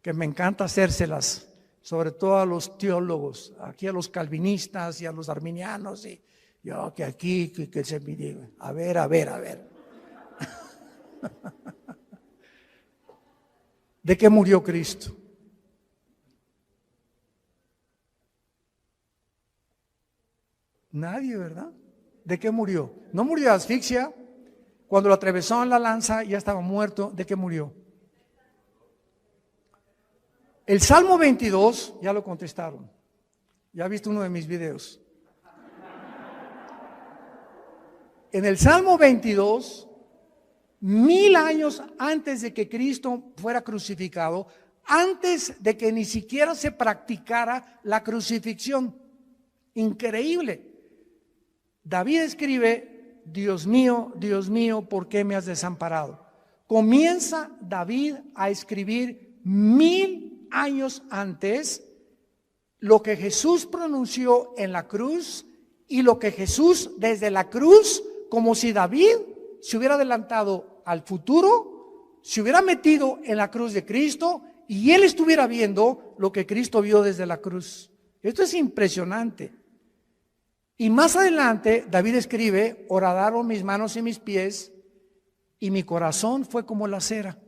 Speaker 1: que me encanta hacérselas, sobre todo a los teólogos, aquí a los calvinistas y a los arminianos, y yo que aquí, que se me diga, a ver. ¿De qué murió Cristo? Nadie, ¿verdad? ¿De qué murió? No murió de asfixia. Cuando lo atravesó en la lanza ya estaba muerto. ¿De qué murió? El Salmo 22, ya lo contestaron. Ya viste uno de mis videos. En el Salmo 22, 1000 años antes de que Cristo fuera crucificado, antes de que ni siquiera se practicara la crucifixión. Increíble. David escribe: Dios mío, ¿por qué me has desamparado? Comienza David a escribir 1000 años antes lo que Jesús pronunció en la cruz, y lo que Jesús desde la cruz, como si David se hubiera adelantado al futuro, se hubiera metido en la cruz de Cristo y él estuviera viendo lo que Cristo vio desde la cruz. Esto es impresionante. Y más adelante David escribe: horadaron mis manos y mis pies, y mi corazón fue como la cera.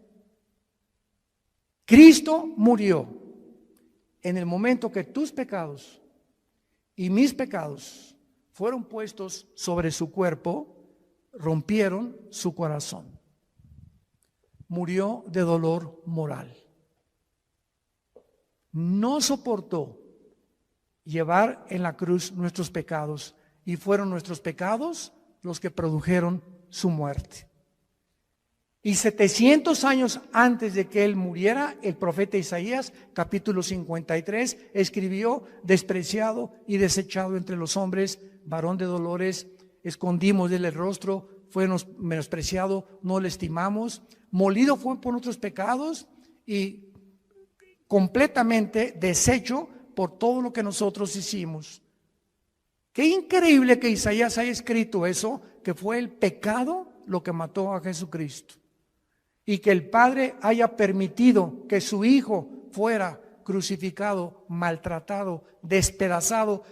Speaker 1: Cristo murió en el momento que tus pecados y mis pecados fueron puestos sobre su cuerpo, rompieron su corazón. Murió de dolor moral. No soportó llevar en la cruz nuestros pecados, y fueron nuestros pecados los que produjeron su muerte. Y 700 años antes de que él muriera, el profeta Isaías, capítulo 53, escribió: despreciado y desechado entre los hombres, varón de dolores, escondimos de él el rostro, fue menospreciado, no le estimamos, molido fue por nuestros pecados y completamente deshecho por todo lo que nosotros hicimos. Qué increíble que Isaías haya escrito eso, que fue el pecado lo que mató a Jesucristo. Y que el Padre haya permitido que su Hijo fuera crucificado, maltratado, despedazado.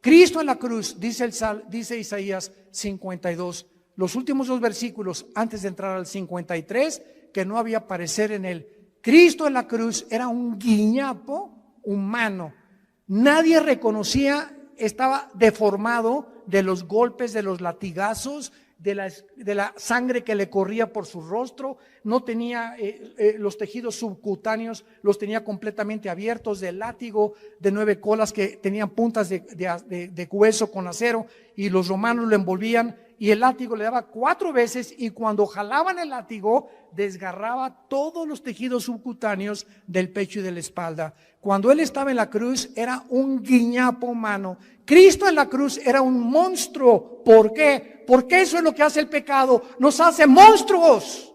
Speaker 1: Cristo en la cruz, dice Isaías 52, los últimos 2 versículos antes de entrar al 53, que no había parecer en él. Cristo en la cruz era un guiñapo humano. Nadie reconocía, estaba deformado de los golpes, de los latigazos, de la sangre que le corría por su rostro. No tenía los tejidos subcutáneos, los tenía completamente abiertos, del látigo de 9 colas que tenían puntas de hueso con acero, y los romanos lo envolvían y el látigo le daba 4 veces, y cuando jalaban el látigo desgarraba todos los tejidos subcutáneos del pecho y de la espalda. Cuando él estaba en la cruz era un guiñapo humano. Cristo en la cruz era un monstruo. ¿Por qué? Porque eso es lo que hace el pecado, nos hace monstruos.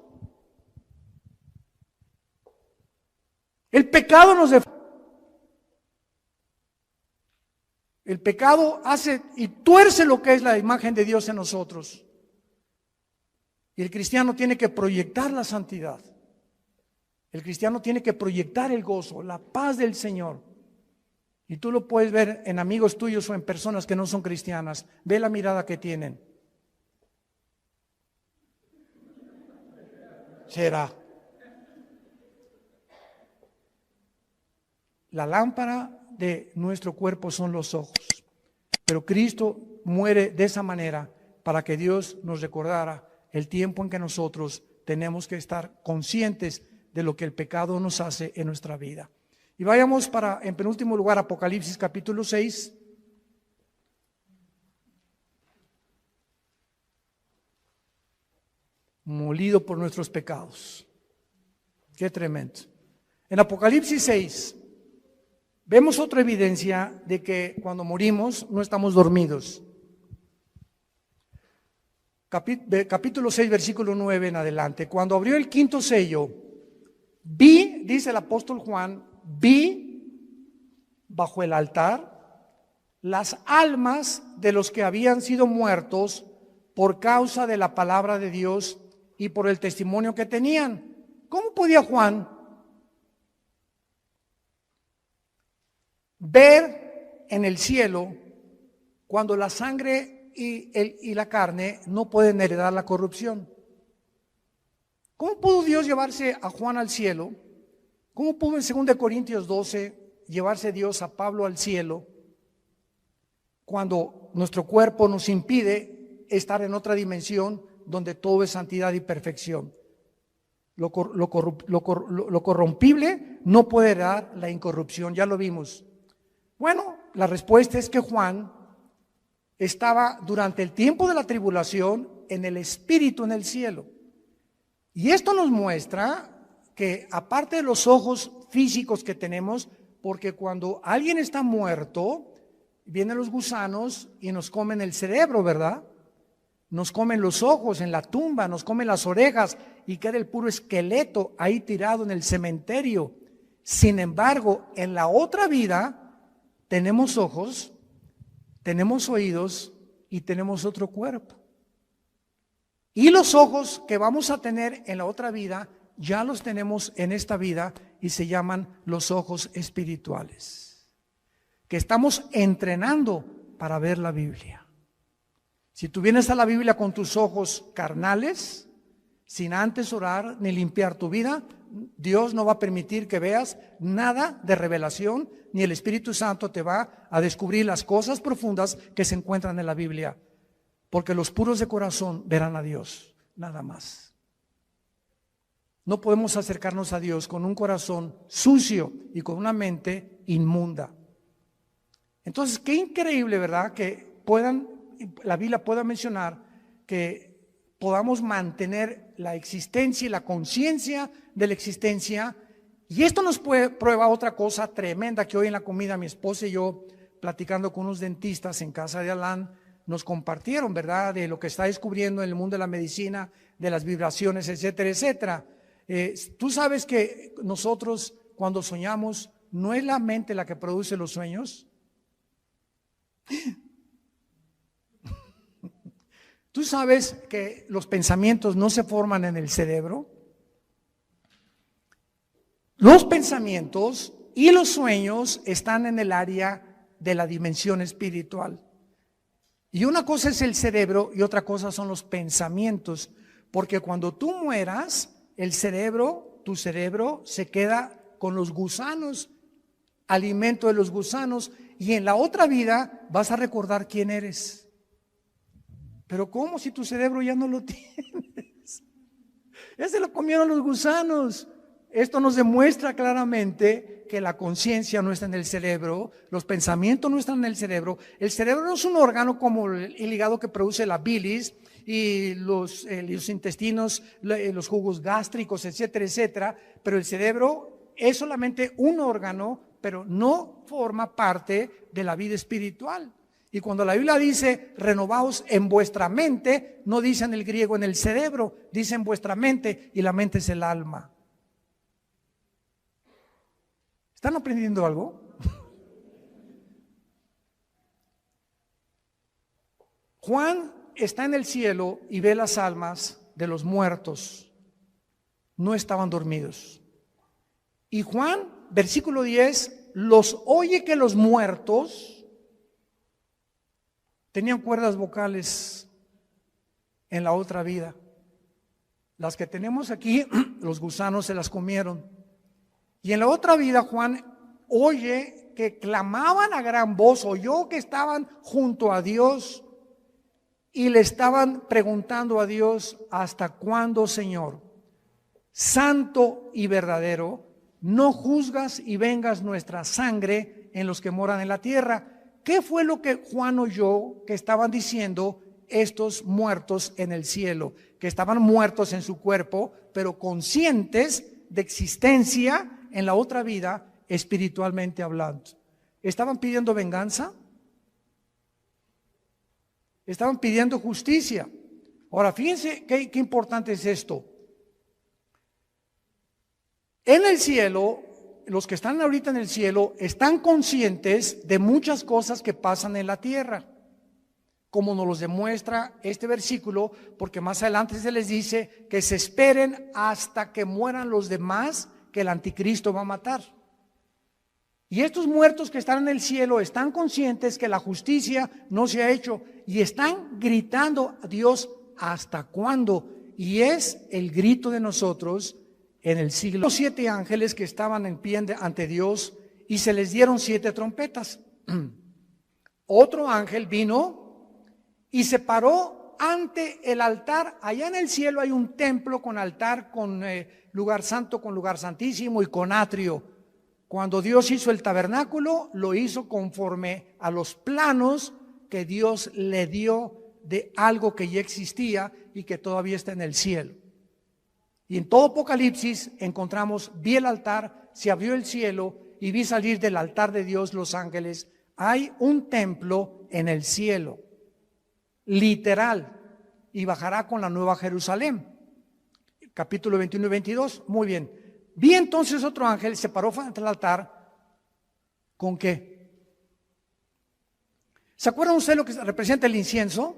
Speaker 1: El pecado el pecado hace y tuerce lo que es la imagen de Dios en nosotros. Y el cristiano tiene que proyectar la santidad. El cristiano tiene que proyectar el gozo, la paz del Señor. Y tú lo puedes ver en amigos tuyos o en personas que no son cristianas. Ve la mirada que tienen. Será. La lámpara de nuestro cuerpo son los ojos. Pero Cristo muere de esa manera para que Dios nos recordara el tiempo en que nosotros tenemos que estar conscientes de lo que el pecado nos hace en nuestra vida. Y vayamos en penúltimo lugar, Apocalipsis capítulo 6. Molido por nuestros pecados. Qué tremendo. En Apocalipsis 6 vemos otra evidencia de que cuando morimos no estamos dormidos. Capítulo 6, versículo 9 en adelante. Cuando abrió el 5º sello, vi, dice el apóstol Juan, vi bajo el altar las almas de los que habían sido muertos por causa de la palabra de Dios y por el testimonio que tenían. ¿Cómo podía Juan ver en el cielo cuando la sangre y la carne no pueden heredar la corrupción? ¿Cómo pudo Dios llevarse a Juan al cielo? ¿Cómo pudo en 2 Corintios 12 llevarse Dios a Pablo al cielo cuando nuestro cuerpo nos impide estar en otra dimensión donde todo es santidad y perfección? Lo corrompible no puede heredar la incorrupción, ya lo vimos. Bueno, la respuesta es que Juan estaba durante el tiempo de la tribulación en el Espíritu en el cielo. Y esto nos muestra que aparte de los ojos físicos que tenemos, porque cuando alguien está muerto, vienen los gusanos y nos comen el cerebro, ¿verdad? Nos comen los ojos en la tumba, nos comen las orejas y queda el puro esqueleto ahí tirado en el cementerio. Sin embargo, en la otra vida tenemos ojos, tenemos oídos y tenemos otro cuerpo. Y los ojos que vamos a tener en la otra vida, ya los tenemos en esta vida y se llaman los ojos espirituales, que estamos entrenando para ver la Biblia. Si tú vienes a la Biblia con tus ojos carnales, sin antes orar ni limpiar tu vida, Dios no va a permitir que veas nada de revelación, ni el Espíritu Santo te va a descubrir las cosas profundas que se encuentran en la Biblia, porque los puros de corazón verán a Dios, nada más. No podemos acercarnos a Dios con un corazón sucio y con una mente inmunda. Entonces, qué increíble, ¿verdad? Que la Biblia pueda mencionar que podamos mantener la existencia y la conciencia de la existencia. Y esto nos prueba otra cosa tremenda que hoy en la comida mi esposa y yo, platicando con unos dentistas en casa de Alán, nos compartieron, ¿verdad?, de lo que está descubriendo en el mundo de la medicina, de las vibraciones, etcétera, etcétera. Tú sabes que nosotros cuando soñamos, ¿no es la mente la que produce los sueños? ¿Tú sabes que los pensamientos no se forman en el cerebro? Los pensamientos y los sueños están en el área de la dimensión espiritual. Y una cosa es el cerebro y otra cosa son los pensamientos. Porque cuando tú mueras, tu cerebro se queda con los gusanos, alimento de los gusanos, y en la otra vida vas a recordar quién eres. Pero ¿cómo si tu cerebro ya no lo tienes? Ya se lo comieron los gusanos. Esto nos demuestra claramente que la conciencia no está en el cerebro, los pensamientos no están en el cerebro. El cerebro no es un órgano como el hígado que produce la bilis y los intestinos, los jugos gástricos, etcétera, etcétera. Pero el cerebro es solamente un órgano, pero no forma parte de la vida espiritual. Y cuando la Biblia dice renovaos en vuestra mente, no dice en el griego en el cerebro, dice en vuestra mente, y la mente es el alma. ¿Están aprendiendo algo? Juan está en el cielo y ve las almas de los muertos. No estaban dormidos. Y Juan, versículo 10, los oye que los muertos tenían cuerdas vocales en la otra vida. Las que tenemos aquí, los gusanos se las comieron. Y en la otra vida Juan oye que clamaban a gran voz, oyó que estaban junto a Dios y le estaban preguntando a Dios: ¿hasta cuándo, Señor, santo y verdadero, no juzgas y vengas nuestra sangre en los que moran en la tierra? ¿Qué fue lo que Juan oyó que estaban diciendo estos muertos en el cielo? Que estaban muertos en su cuerpo, pero conscientes de existencia en la otra vida, espiritualmente hablando. ¿Estaban pidiendo venganza? Estaban pidiendo justicia. Ahora, fíjense qué importante es esto. En el cielo, los que están ahorita en el cielo están conscientes de muchas cosas que pasan en la tierra, como nos los demuestra este versículo, porque más adelante se les dice que se esperen hasta que mueran los demás que el anticristo va a matar. Y estos muertos que están en el cielo están conscientes que la justicia no se ha hecho y están gritando a Dios: ¿hasta cuándo? Y es el grito de nosotros en el siglo. Los 7 ángeles que estaban en pie ante Dios y se les dieron 7 trompetas. Otro ángel vino y se paró ante el altar. Allá en el cielo hay un templo con altar, con lugar santo, con lugar santísimo y con atrio. Cuando Dios hizo el tabernáculo, lo hizo conforme a los planos que Dios le dio de algo que ya existía y que todavía está en el cielo. Y en todo Apocalipsis encontramos: vi el altar, se abrió el cielo y vi salir del altar de Dios los ángeles. Hay un templo en el cielo, literal, y bajará con la nueva Jerusalén. Capítulo 21 y 22, muy bien. Vi entonces otro ángel, se paró frente al altar. ¿Con qué? ¿Se acuerdan ustedes lo que representa el incienso?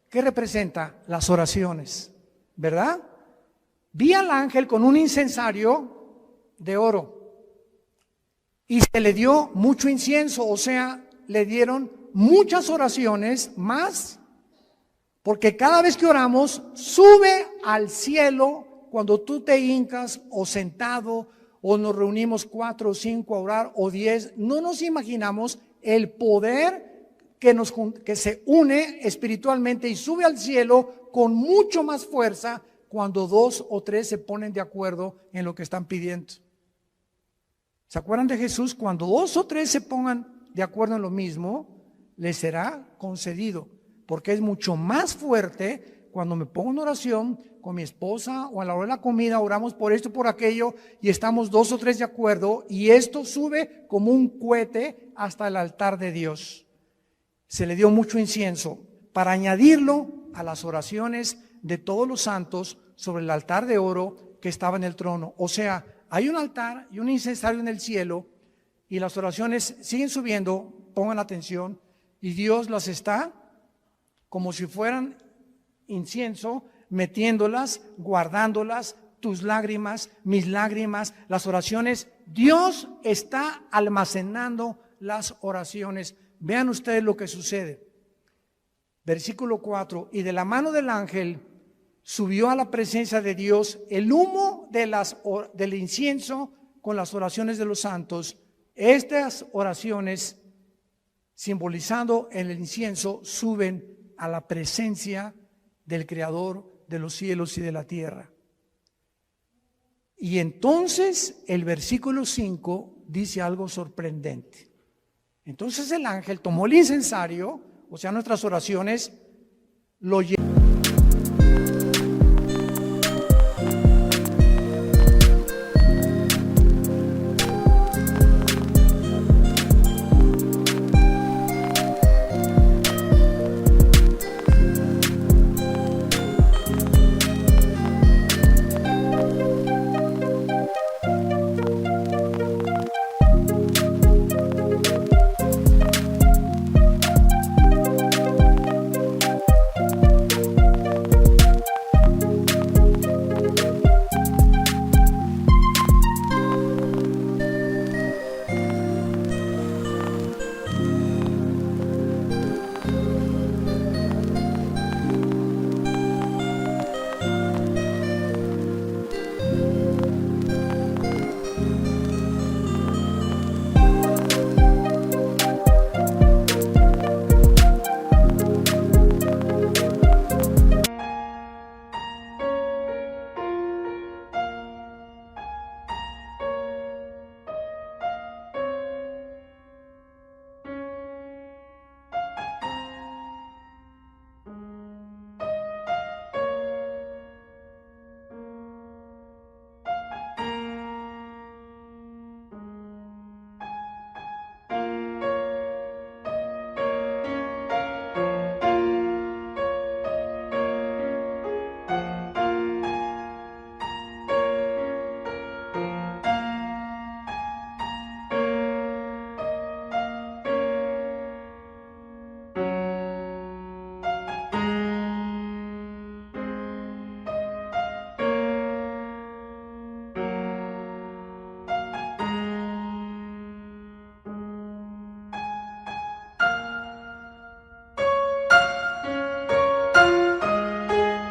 Speaker 1: ¿Qué representa? Las oraciones, ¿verdad? Vi al ángel con un incensario de oro y se le dio mucho incienso, o sea, le dieron muchas oraciones más, porque cada vez que oramos sube al cielo. Cuando tú te hincas o sentado o nos reunimos 4 o 5 a orar o 10, no nos imaginamos el poder que se une espiritualmente y sube al cielo con mucho más fuerza cuando 2 o 3 se ponen de acuerdo en lo que están pidiendo. ¿Se acuerdan de Jesús? Cuando 2 o 3 se pongan de acuerdo en lo mismo, les será concedido, porque es mucho más fuerte cuando me pongo en oración con mi esposa o a la hora de la comida, oramos por esto, por aquello, y estamos 2 o 3 de acuerdo, y esto sube como un cohete hasta el altar de Dios. Se le dio mucho incienso para añadirlo a las oraciones de todos los santos sobre el altar de oro que estaba en el trono. O sea, hay un altar y un incensario en el cielo, y las oraciones siguen subiendo, pongan atención, y Dios las está como si fueran incienso, metiéndolas, guardándolas, tus lágrimas, mis lágrimas, las oraciones. Dios está almacenando las oraciones. Vean ustedes lo que sucede. Versículo 4, y de la mano del ángel subió a la presencia de Dios el humo del incienso con las oraciones de los santos. Estas oraciones, simbolizando el incienso, suben a la presencia del Creador de los cielos y de la tierra. Y entonces el versículo 5 dice algo sorprendente. Entonces el ángel tomó el incensario, o sea, nuestras oraciones, lo llevó